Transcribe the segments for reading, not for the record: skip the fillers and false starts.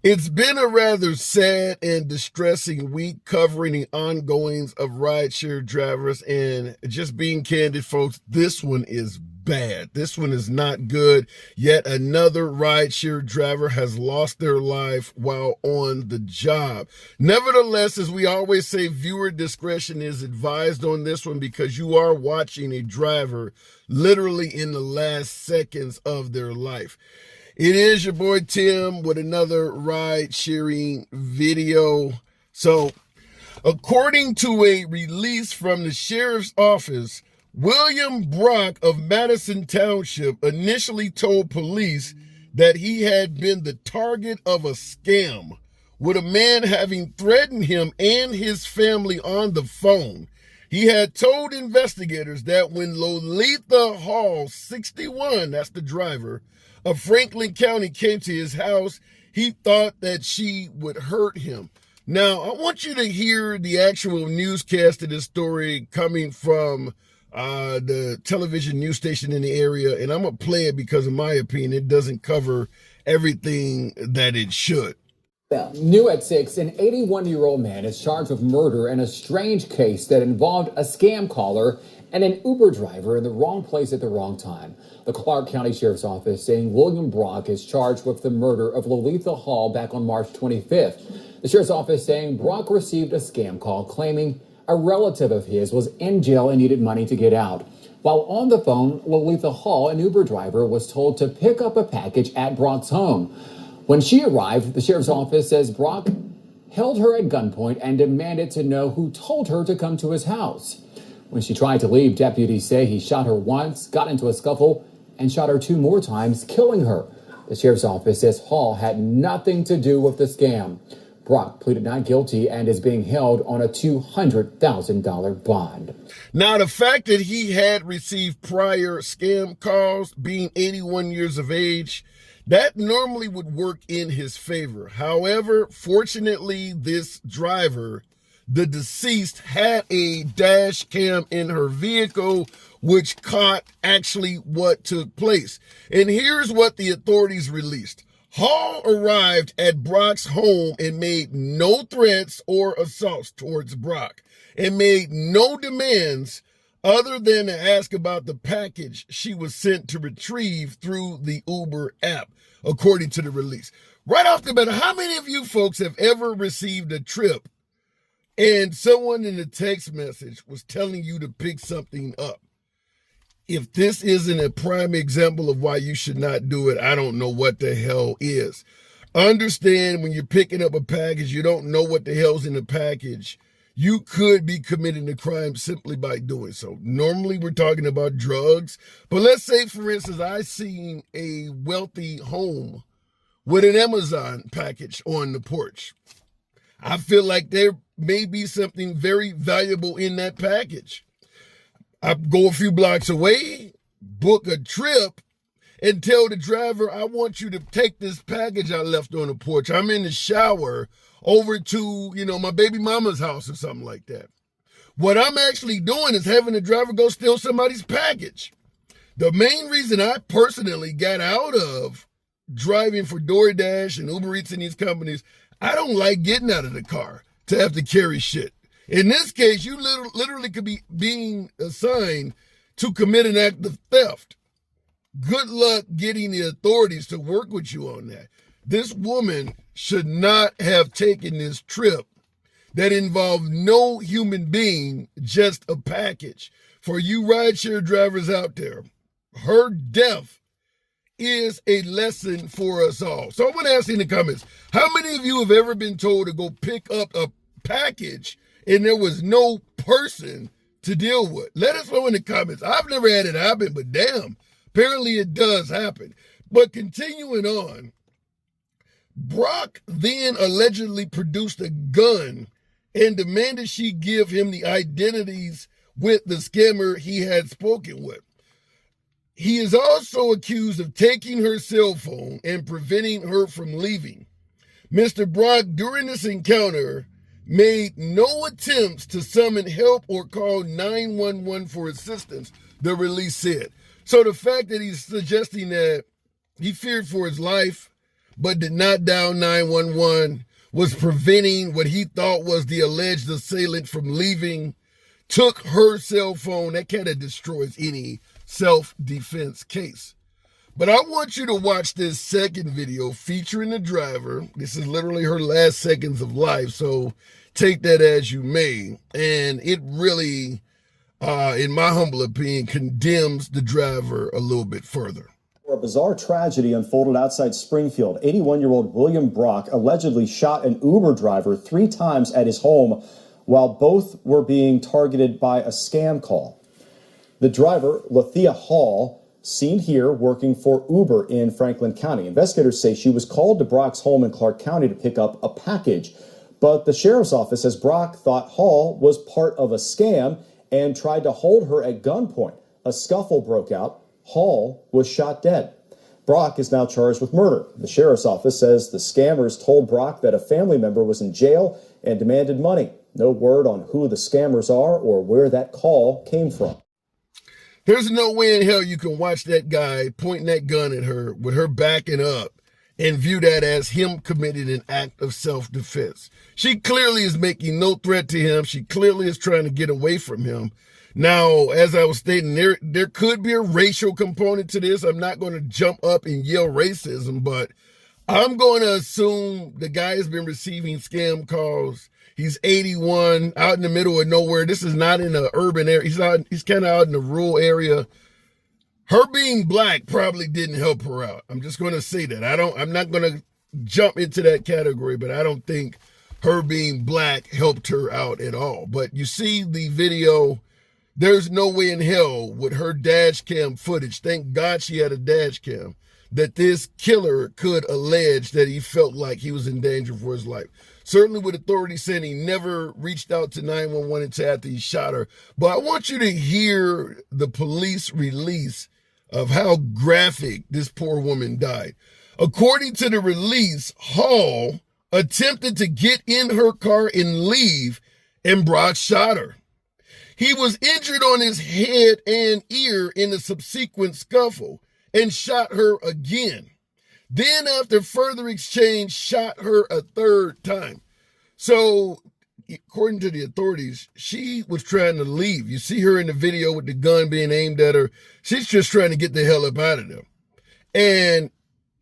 It's been a rather sad and distressing week covering the ongoings of rideshare drivers. And just being candid, folks, this one is bad. This one is not good. Yet another rideshare driver has lost their life while on the job. Nevertheless, as we always say, viewer discretion is advised on this one because you are watching a driver literally in the last seconds of their life. It is your boy Tim with another ride sharing video. So, according to a release from the sheriff's office, William Brock of Madison Township initially told police that he had been the target of a scam, with a man having threatened him and his family on the phone. He had told investigators that when Lolita Hall, 61, that's the driver, of Franklin County came to his house, he thought that she would hurt him. Now, I want you to hear the actual newscast of this story coming from the television news station in the area, and I'm going to play it because, in my opinion, it doesn't cover everything that it should. New at 6, an 81-year-old man is charged with murder in a strange case that involved a scam caller and an Uber driver in the wrong place at the wrong time. The Clark County Sheriff's Office saying William Brock is charged with the murder of Lolita Hall back on March 25th. The Sheriff's Office saying Brock received a scam call claiming a relative of his was in jail and needed money to get out. While on the phone, Lolita Hall, an Uber driver, was told to pick up a package at Brock's home. When she arrived, the Sheriff's Office says Brock held her at gunpoint and demanded to know who told her to come to his house. When she tried to leave, deputies say he shot her once, got into a scuffle, and shot her 2 more times, killing her. The Sheriff's Office says Hall had nothing to do with the scam. Brock pleaded not guilty and is being held on a $200,000 bond. Now, the fact that he had received prior scam calls, being 81 years of age, that normally would work in his favor. However, fortunately, this driver, the deceased, had a dash cam in her vehicle, which caught actually what took place. And here's what the authorities released. Hall arrived at Brock's home and made no threats or assaults towards Brock and made no demands other than to ask about the package she was sent to retrieve through the Uber app, according to the release. Right off the bat, how many of you folks have ever received a trip and someone in the text message was telling you to pick something up? If this isn't a prime example of why you should not do it, I don't know what the hell is. Understand, when you're picking up a package, you don't know what the hell's in the package. You could be committing a crime simply by doing so. Normally, we're talking about drugs. But let's say, for instance, I seen a wealthy home with an Amazon package on the porch. I feel like there may be something very valuable in that package. I go a few blocks away, book a trip, and tell the driver, I want you to take this package I left on the porch. I'm in the shower over to, my baby mama's house or something like that. What I'm actually doing is having the driver go steal somebody's package. The main reason I personally got out of driving for DoorDash and Uber Eats and these companies, I don't like getting out of the car to have to carry shit. In this case, you literally could be being assigned to commit an act of theft. Good luck getting the authorities to work with you on that. This woman should not have taken this trip that involved no human being, just a package. For you rideshare drivers out there, her death is a lesson for us all. So I want to ask you in the comments, how many of you have ever been told to go pick up a package and there was no person to deal with? Let us know in the comments. I've never had it happen, but damn, apparently it does happen. But continuing on, Brock then allegedly produced a gun and demanded she give him the identities with the scammer he had spoken with. He is also accused of taking her cell phone and preventing her from leaving. Mr. Brock, during this encounter, made no attempts to summon help or call 911 for assistance, the release said. So the fact that he's suggesting that he feared for his life, but did not dial 911, was preventing what he thought was the alleged assailant from leaving, took her cell phone. That kind of destroys any self-defense case. But I want you to watch this second video featuring the driver. This is literally her last seconds of life, so take that as you may. And it really, in my humble opinion, condemns the driver a little bit further. A bizarre tragedy unfolded outside Springfield. 81-year-old William Brock allegedly shot an Uber driver 3 times at his home while both were being targeted by a scam call. The driver, Lathea Hall, seen here working for Uber in Franklin County. Investigators say she was called to Brock's home in Clark County to pick up a package. But the sheriff's office says Brock thought Hall was part of a scam and tried to hold her at gunpoint. A scuffle broke out. Hall was shot dead. Brock is now charged with murder. The sheriff's office says the scammers told Brock that a family member was in jail and demanded money. No word on who the scammers are or where that call came from. There's no way in hell you can watch that guy pointing that gun at her with her backing up and view that as him committing an act of self-defense. She clearly is making no threat to him. She clearly is trying to get away from him. Now, as I was stating, there could be a racial component to this. I'm not going to jump up and yell racism, but I'm going to assume the guy has been receiving scam calls. He's 81, out in the middle of nowhere. This is not in an urban area. He's kind of out in the rural area. Her being black probably didn't help her out. I'm just going to say that. I'm not going to jump into that category, but I don't think her being black helped her out at all. But you see the video. There's no way in hell with her dash cam footage, thank God she had a dash cam, that this killer could allege that he felt like he was in danger for his life. Certainly with authorities saying he never reached out to 911 until after he shot her. But I want you to hear the police release of how graphic this poor woman died. According to the release, Hall attempted to get in her car and leave, and Brock shot her. He was injured on his head and ear in a subsequent scuffle and shot her again. Then, after further exchange, shot her a 3rd time. So, according to the authorities, she was trying to leave. You see her in the video with the gun being aimed at her. She's just trying to get the hell up out of there. And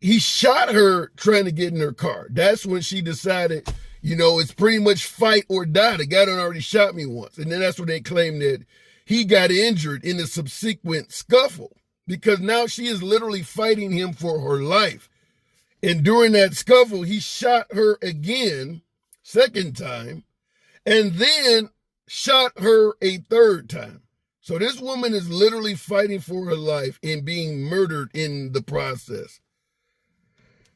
he shot her trying to get in her car. That's when she decided, it's pretty much fight or die. The guy done already shot me once. And then that's when they claimed that he got injured in the subsequent scuffle, because now she is literally fighting him for her life. And during that scuffle, he shot her again, 2nd time, and then shot her a 3rd time. So this woman is literally fighting for her life and being murdered in the process.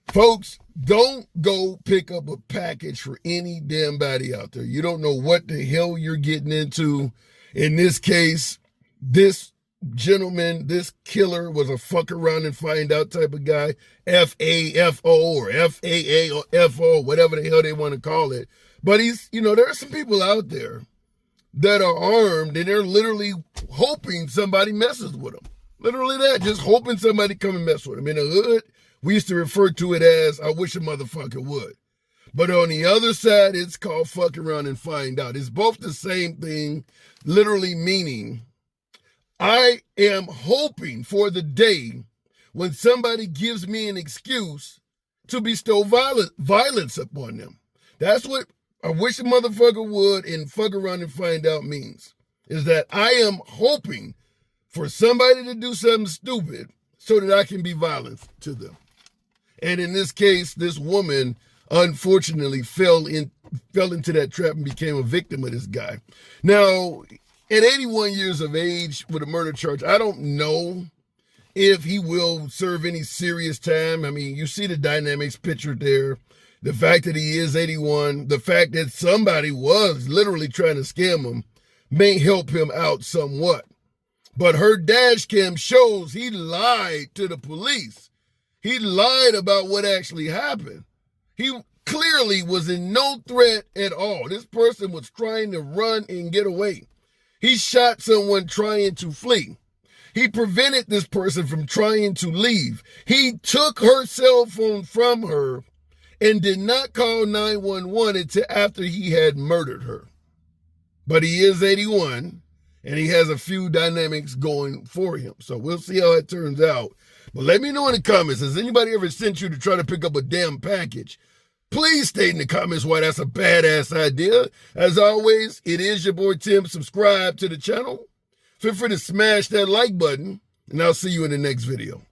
Folks, don't go pick up a package for any damn body out there. You don't know what the hell you're getting into. In this case, this gentleman, this killer was a fuck around and find out type of guy, F-A-F-O or F-A-A or F-O, whatever the hell they want to call it. But there are some people out there that are armed and they're literally hoping somebody messes with them. Literally that, just hoping somebody come and mess with them. In the hood, we used to refer to it as, I wish a motherfucker would. But on the other side, it's called fuck around and find out. It's both the same thing, literally meaning, I am hoping for the day when somebody gives me an excuse to bestow violence upon them. That's what I wish a motherfucker would and fuck around and find out means, is that I am hoping for somebody to do something stupid so that I can be violent to them. And in this case, this woman unfortunately fell into that trap and became a victim of this guy. Now, at 81 years of age with a murder charge, I don't know if he will serve any serious time. I mean, you see the dynamics pictured there. The fact that he is 81, the fact that somebody was literally trying to scam him may help him out somewhat. But her dash cam shows he lied to the police. He lied about what actually happened. He clearly was in no threat at all. This person was trying to run and get away. He shot someone trying to flee. He prevented this person from trying to leave. He took her cell phone from her and did not call 911 until after he had murdered her. But he is 81, and he has a few dynamics going for him. So we'll see how it turns out. But let me know in the comments, has anybody ever sent you to try to pick up a damn package? Please state in the comments why that's a badass idea. As always, it is your boy Tim. Subscribe to the channel. Feel free to smash that like button, and I'll see you in the next video.